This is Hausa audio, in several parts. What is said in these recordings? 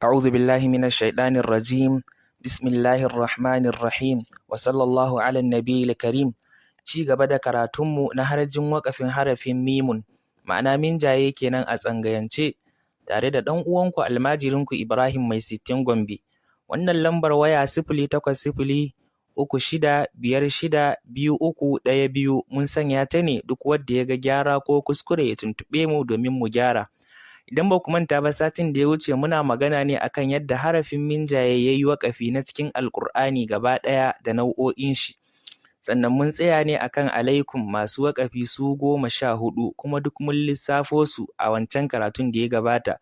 أعوذ بالله من الشيطان الرجيم بسم الله الرحمن الرحيم وصلى الله على النبي الكريم. Ci gaba da karatunmu na harajin waƙafin harafin mimun, ma'ana minjaye kenan a tsangayance, tare da ɗan uwanku almajirinku Ibrahim Mai Sittin Gombe. Wannan lambar waya 0800-36-56-2312 mun sanya ta ne duk wanda ya ga gyara ko kuskure ya tuntuɓe mu domin mu gyara. Idan ba ku manta ba, satin da ya wuce muna magana ne akan yadda harafin minjaye ya yi waƙafi na cikin Alƙur'ani gaba ɗaya da nau'o'in shi. Sannan mun tsaya ne akan alaikum masu waƙafi su 14, kuma duk mun lissafo su a wancan karatun da ya gabata.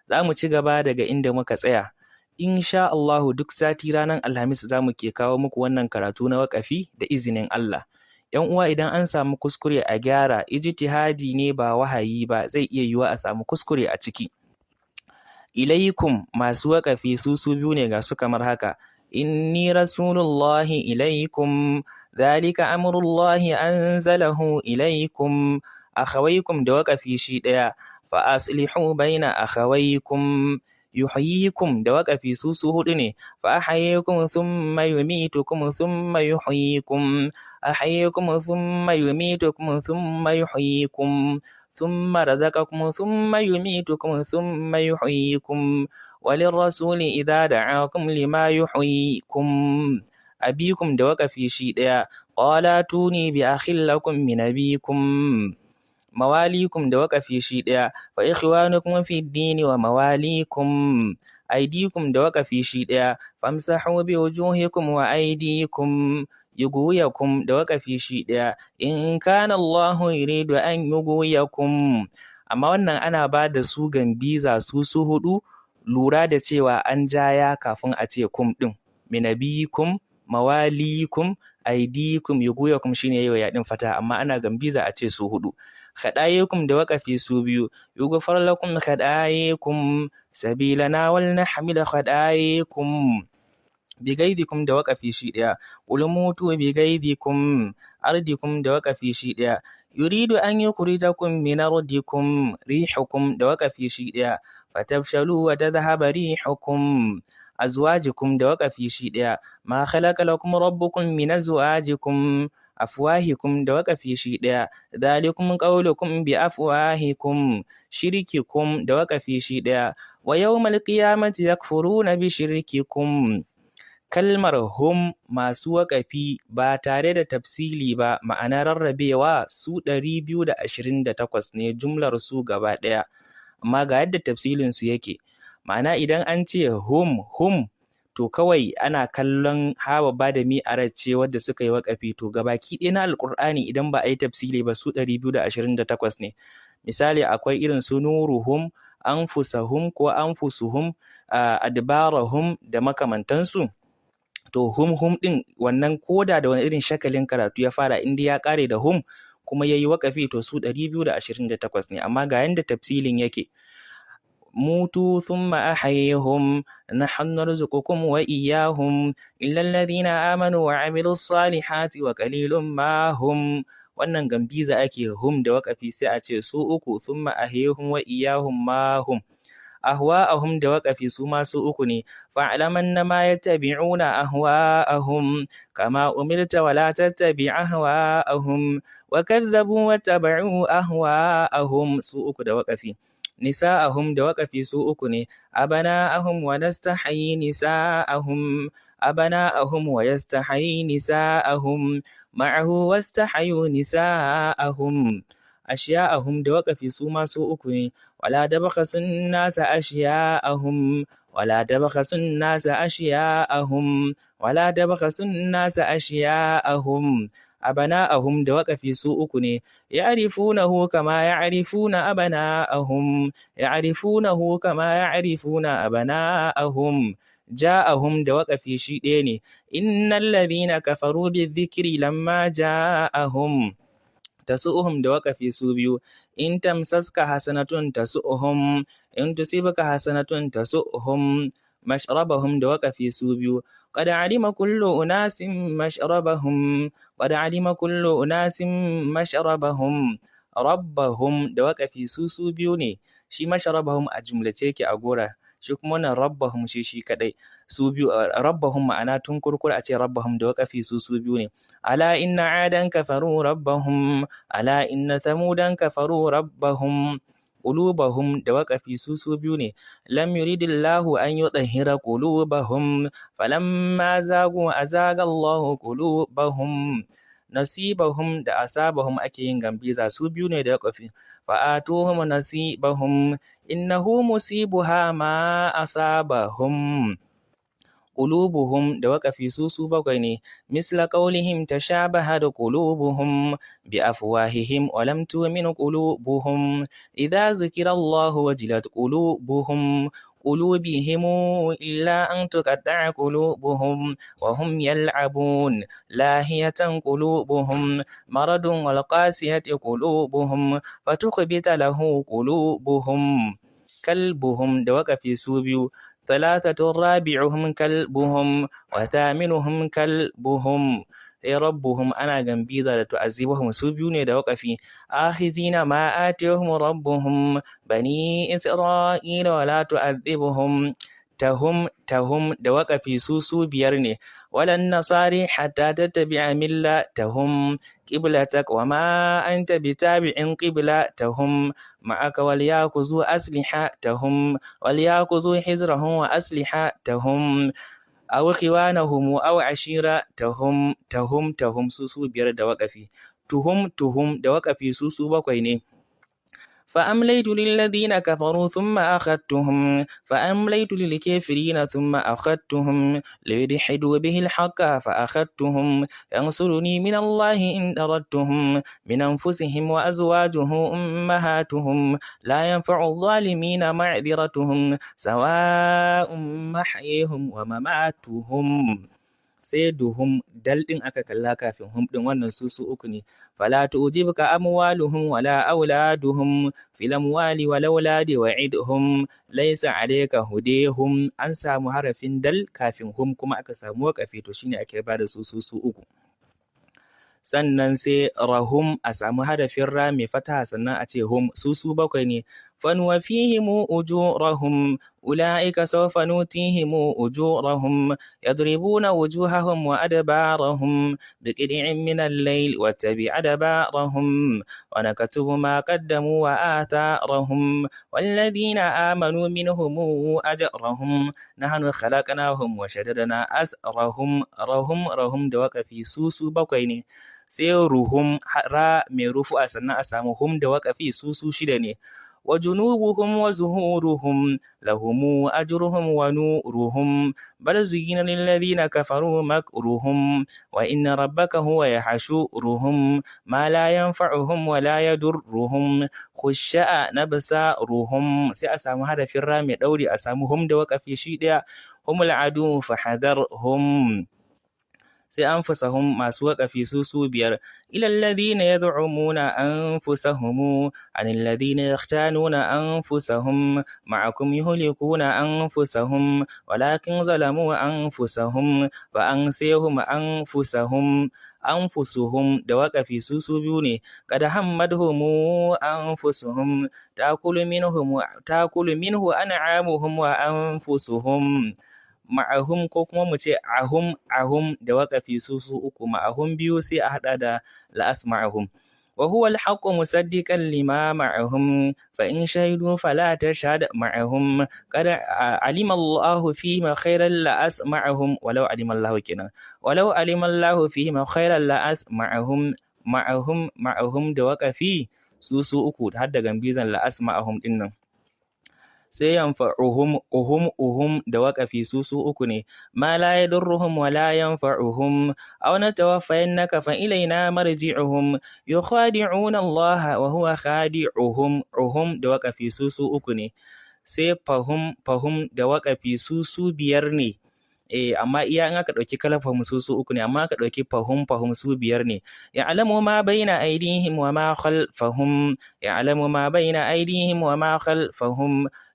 Za mu ci gaba daga inda muka tsaya. Insha Allahu duk sati ranar Alhamis za mu ke kawo muku wannan karatu na waƙafi da izinin Allah. ‘Yan uwa, idan an samu kuskure a gyara, ijtihadi ne ba wahayi ba, zai iya yiwuwa a samu kuskure a ciki. Ilaikum masu waƙafi su biyu ne ga su kamar haka. Inni rasulullahi ilaikum, zalika amrullahi anzalahu ilaikum. Akhawaikum da waƙafi shi ɗaya. Fa aslihu baina akhawaikum. Yuhyikum da waƙafi su huɗu ne. Fa ahyikum thumma yumitukum thumma yuhyikum. أحييكم ثم يميتكم ثم يحييكم ثم رزقكم ثم يميتكم ثم يحييكم وللرسول إذا دعاكم لما يحييكم. أبيكم دوك في شيء قال اتوني بأخ لكم من أبيكم. مواليكم دوك في شيء فإخوانكم في الدين ومواليكم. أيديكم دوك في شيء فامسحوا بوجوهكم وأيديكم. Yuguyakum da waƙafi shi ɗaya, in kana Allahu yuridu an yuguyakum. Amma wannan ana ba da su gambiza su huɗu, lura da cewa an jaya kafin a ce kum ɗin. Minabikum, mawalikum, aidikum, yuguyakum shine yayi wa yaɗin fata, amma ana gambiza a ce su huɗu. Khadayikum da waƙafi su biyu, yughfar lakum khadayikum, sabilana wal nahmil khadayikum. Bigaidikum da waƙafi shi ɗaya, ulmutu bigaidikum. Ardikum da waƙafi shi ɗaya, yuridu an yukhrijakum min ardikum. Rihukum da waƙafi shi ɗaya, fatafshalu wa tadhhaba rihukum. Azwajikum da waƙafi shi ɗaya, ma khalaqa lakum rabbukum min azwajikum. Afwahikum da waƙafi shi ɗaya, dhalikum qawlukum bi afwahikum. Shirkikum da waƙafi shi ɗaya, wa yawmal qiyamati yakfuruna bi shirkikum. Kalmar hum masu waƙafi ba tare da tafsili ba, ma'ana rarrabewa, su 228 ne jumlar su gaba ɗaya, amma ga yadda tafsilin su yake. Ma'ana idan an ce hum to kawai ana kallon hawa ba da mi'arar ce wadda suka yi waƙafi, to gabaki ɗaya na Alƙur'ani idan ba a yi tafsili ba su 228 ne. Misali akwai irin su nuruhum, anfusahum ko anfusuhum, adbarahum da makamantansu. To hum ɗin wannan koda da wani irin shakalin karatu ya fara, inda ya ƙare da hum kuma ya yi waƙafi, to su 228 ne, amma ga yanda tafsilin yake. Mutu thumma ahyihum, nahnu narzuqukum wa iyyahum, illa alladhina amanu wa amilus salihati wa qalilun ma hum. Wannan gambiza ake hum da waƙafi sai a ce su uku, thumma ahyihum wa iyyahum ma hum. Ahwa'ahum da waƙafi su ma su uku ne. Fa'lamanna ma yattabi'una ahwa'ahum, kama umirta wa la tattabi' ahwa'ahum, wa kadzabu wa taba'u ahwa'ahum su uku da waƙafi. Nisa'ahum da waƙafi su uku ne. Abana'ahum wa nastahyi nisa'ahum, abana'ahum wa yastahyi nisa'ahum, ma'ahu wastahyu nisa'ahum. Ashiya'ahum da waƙafi su ma su uku ne. Wala tabkhasun nasa ashiya'ahum, wala tabkhasun nasa ashiya'ahum, wala tabkhasun nasa ashiya'ahum. Abana'ahum da waƙafi su uku ne. Ya'rifunahu kama ya'rifuna abana'ahum, ya'rifunahu kama ya'rifuna abana'ahum. Ja'ahum da waƙafi shi ɗaya ne. Innal ladhina kafaru bidhikri lamma ja'ahum. Tasu'uhum da waƙafi su biyu. In tamsaska hasanatun tasu'uhum, in tusibka hasanatun tasu'uhum. Mashrabahum da waƙafi su biyu. Qad alima kullu unasin mashrabahum, qad alima kullu unasin mashrabahum. Rabbahum da waƙafi su biyu ne. Shi mashrabahum a jumlace yake a gora. shi kuma wannan rabbahum shi kadai su biyu. Rabbahum ma'ana tun kurkur a ce rabbahum da waƙafi su biyu ne. Ala inna adan kafaru rabbahum ala inna thamudan kafaru rabbahum. Qulubahum da waƙafi su biyu ne. Lam yuridillahu an yutahhira qulubahum falamma zagu azaga Allahu qulubahum. Nasibahum da asabahum ake yin gambiza su biyu ne da waƙafi. Fa'atuhum nasibahum innahu musibuha ma asabahum. Qulubuhum da waƙafi su bakwai ne. Misla qawlihim tashabahat qulubuhum bi afwahihim wa lam tu'min qulubuhum idza zukira Allahu wajilat qulubuhum قلوبهم إلا أن تقطع قلوبهم وهم يلعبون لاهية قلوبهم مرض والقاسية قلوبهم فتخبت له قلوبهم. كلبهم دوك في سوبيو. ثلاثة رابعهم كلبهم وثامنهم كلبهم. ربهم أنا جنبيذا تعذبهم سبيون دوقفي آخذين ما آتيهم ربهم بني إسرائيل ولا تعذبهم. تهم دوقفي سوسو بيرني ولا النصاري حتى تتبع ملتهم قبلتك وما أنت بتابع قبلتهم معك وليأخذوا أسلحتهم وليأخذوا حذرهم وأسلحتهم أو خوانهم أو عشيرتهم سوسو بير da waƙafi. Tuhum da waƙafi su bakwai ne. فأمليت للذين كفروا ثم أخذتهم فأمليت للكافرين ثم أخذتهم ليدحدوا به الحق فأخذتهم ينصرني من الله إن أردتهم من أنفسهم وأزواجه أمهاتهم لا ينفع الظالمين معذرتهم سواء محيهم ومماتهم. sai duhum dal din aka kalla kafin hum din wannan su uku ne. Fala tu'jibka amwaluhum wala auladuhum fil amwali wal auladi wa'idhum laysa alayka hudihum. An samu harafin dal kafin hum kuma aka samu waƙafi to shine ake bada su uku. Sannan sai rahum a samu harafin ra mai fataha sannan a ce hum su bakwai ne. فنوفيهم أجورهم أولئك سوف نؤتيهم أجورهم يضربون وجوههم وأدبارهم بقطع من الليل واتبع أدبارهم ونكتب ما قدموا وآثارهم والذين آمنوا منهم أجرهم نحن خلقناهم وشددنا أسرهم. رهم دوك في سوسو بقيني. sai ruhum ra mai rufu'a sannan a samu hum da waƙafi su shida ne. وجنوبهم وزهورهم لهم أجرهم ونورهم بل زين للذين كفروا مكرهم وإن ربك هو يحشرهم ما لا ينفعهم ولا يضرهم خشاء نبصارهم. sai a samu harafin ra mai ɗauri a samu hum da waƙafi shi ɗaya. هم العدو فحذرهم. sai anfusahum masu waƙafi su biyar. ilal ladina yad'umuna anfusahum anil ladina yakhtanuna anfusahum ma'akum yuhlikuna anfusahum walakin zalamu anfusahum fa ansahum anfusahum. anfusuhum da waƙafi su biyu ne. qad hammadhum anfusuhum ta'kulu minhu an'amuhum wa anfusuhum. ma'ahum ko kuma mu ce ahum da waƙafi su uku. ma'ahum biyu sai a haɗa da la'as ma'ahum. wa huwa al-haqqu musaddiqan lima ma'ahum fa in shahidu fala tashhad ma'ahum qad alima Allahu fihim khairan la'as ma'ahum walau alima Allahu fihim khairan la'as ma'ahum da waƙafi su uku har da gambizan la'as ma'ahum din nan. sai yanfa'uhum da waƙafi su uku ne. ma la yadurruhum wa la yanfa'uhum aw natawaffayannaka fa ilayna marji'uhum yukhadi'una Allah wa huwa khadi'uhum. da waƙafi su uku ne. sai fahum da waƙafi su biyar ne. amma iya in aka ɗauki kalafahum su uku ne, amma aka ɗauki fahum su biyar ne. ya'lamu ma baina aydihim wa ma khalfahum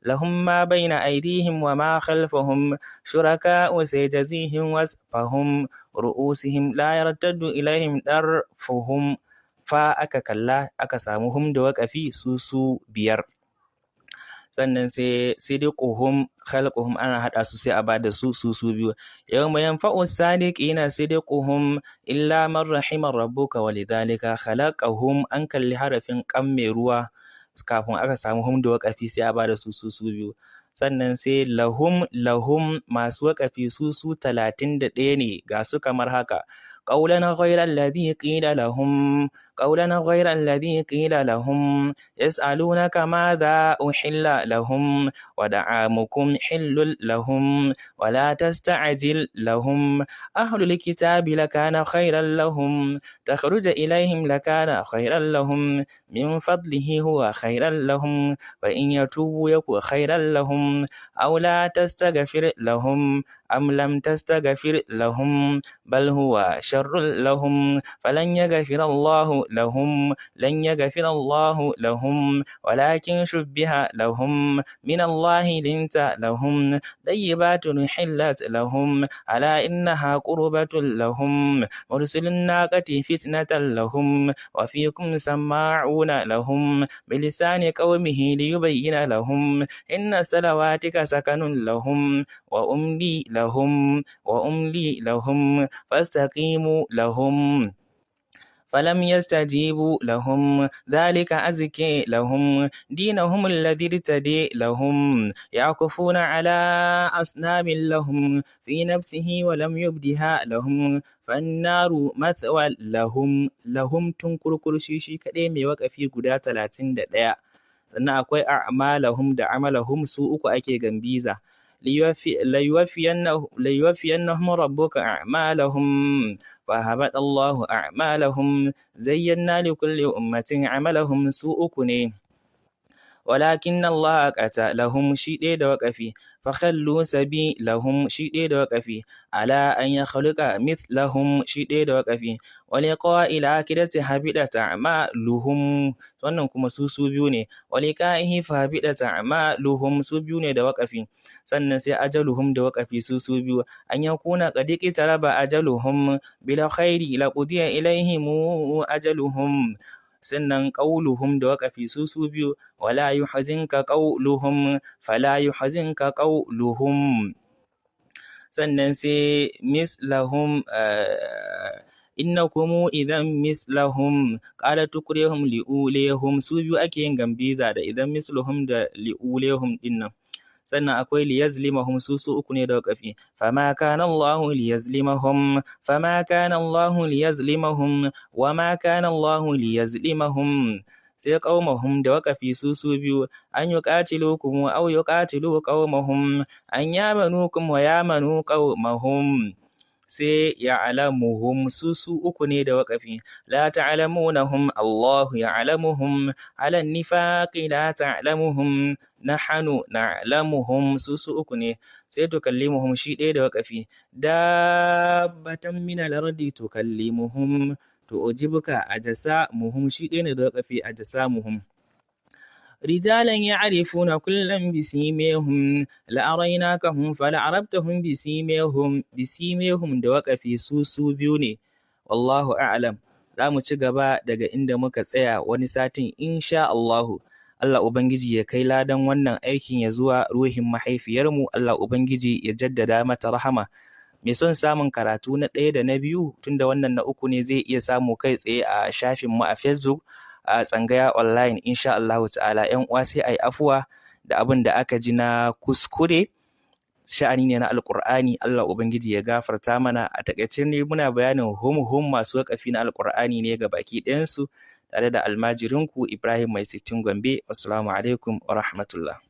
lahum ma baina aydihim wa ma khalfahum shuraka'u sayajzihim wasfahum ru'usihim la yartaddu ilaihim darfuhum. fa aka kalla aka samu hum da waƙafi su biyar. sannan sai dai ƙuhum khalquhum ana haɗa su sai a bada su biyu. Yawma yanfa'u sadiqina sai dai ƙuhum illa man rahima rabbuka walidhalika khalaqahum, an kalli harafin ƙam mai ruwa kafin aka samu hum da waƙafi sai a bada su biyu. Sannan sai lahum masu waƙafi su 31 ne, ga su kamar haka: قولا غير الذي قيل لهم يسألونك ماذا أحل لهم ودعامكم حل لهم ولا تستعجل لهم أهل الكتاب لكان خيرا لهم تخرج إليهم لكان خيرا لهم من فضله هو خيرا لهم فإن يتوبوا يكن خيرا لهم أو لا تستغفر لهم أم لم تستغفر لهم بل هو شر لهم فلن يغفر الله لهم ولكن شبه لهم من الله لنت لهم طيبات حلت لهم ألا إنها قربة لهم مرسل الناقة فتنة لهم وفيكم سماعون لهم بلسان قومه ليبين لهم إن صلواتك سكن لهم وأملي لهم فاستقيموا لهم فلم يستجيبوا لهم ذلك أزكي لهم دينهم الذي ارتدي لهم يعكفون على أصنام لهم في نفسه ولم يبدها لهم فالنار مثوى لهم تنكركر شيشي كدai mai waƙafi guda 31. sannan akwai a'malahum da amalahum su uku ake gambiza. ليوفينهم ربك أعمالهم فهبط الله أعمالهم زينا لكل أمة عملهم سوء ولكن الله قتلهم شيء da waƙafi فخلوا سبيلهم شيء da waƙafi على أن يخلق مثلهم شيء da waƙafi ولقاء الآخرة حبطت أعمالهم wannan kuma su biyu ne waliqa'ihi fahabidat a'maluhum su biyu ne da waƙafi. Sannan sai ajaluhum da waƙafi su biyu an yakuna qad iqtaraba ajaluhum bil khairi laqudiya ilaihim ajaluhum. Sannan qauluhum da waƙafi su biyu wala yuhzinka qauluhum fala yuhzinka qauluhum. Sannan sai mislahum innakum idan mislahum qala tukrihum liulihum su biyu ake yin gambiza da idan mislahum da liulihum dinnan. Sannan akwai liyazlimahum su uku ne da waƙafi fama kana Allahu liyazlimahum wama kana Allahu liyazlimahum. sai qaumahum da waƙafi su biyu an yuqatilukum aw yuqatilu qaumahum an yamanukum wa yamanu qaumahum. sai ya'lamuhum su uku ne da waƙafi la ta'lamunahum Allahu ya'lamuhum ala nifaqi la ta'lamuhum nahnu na'lamuhum su uku ne. sai tukallimuhum shi ɗaya da waƙafi dabbatan min al-ardi tukallimuhum tu'jibuka ajsamuhum shi ɗaya ne da waƙafi ajsamuhum. رجالا يعرفون كلا بسيميهم لأريناكهم فلعرفتهم بسيميهم da waƙafi su biyu ne. wallahu a'lam. za mu ci gaba daga inda muka tsaya wani satin insha Allahu. Allah Ubangiji ya kai ladan wannan aikin ya zuwa ruhin mahaifiyarmu. Allah Ubangiji ya jaddada mata rahama. Mai son samun karatu na 1 da na 2 tunda wannan na 3 ne zai iya samu kai tsaye a shafinmu a Facebook a Tsangaya Online insha Allah ta'ala. ƴan uwa sai ai afuwa da abin da aka ji na kuskure, sha'ani ne na Alƙur'ani. Allah Ubangiji ya gafarta mana. A takaice ne muna bayanin hum masu waƙafi na Alƙur'ani ne ga baki ɗayansu tare da almajirinku Ibrahim Mai Sittin Gombe. Assalamu alaikum wa rahmatullah.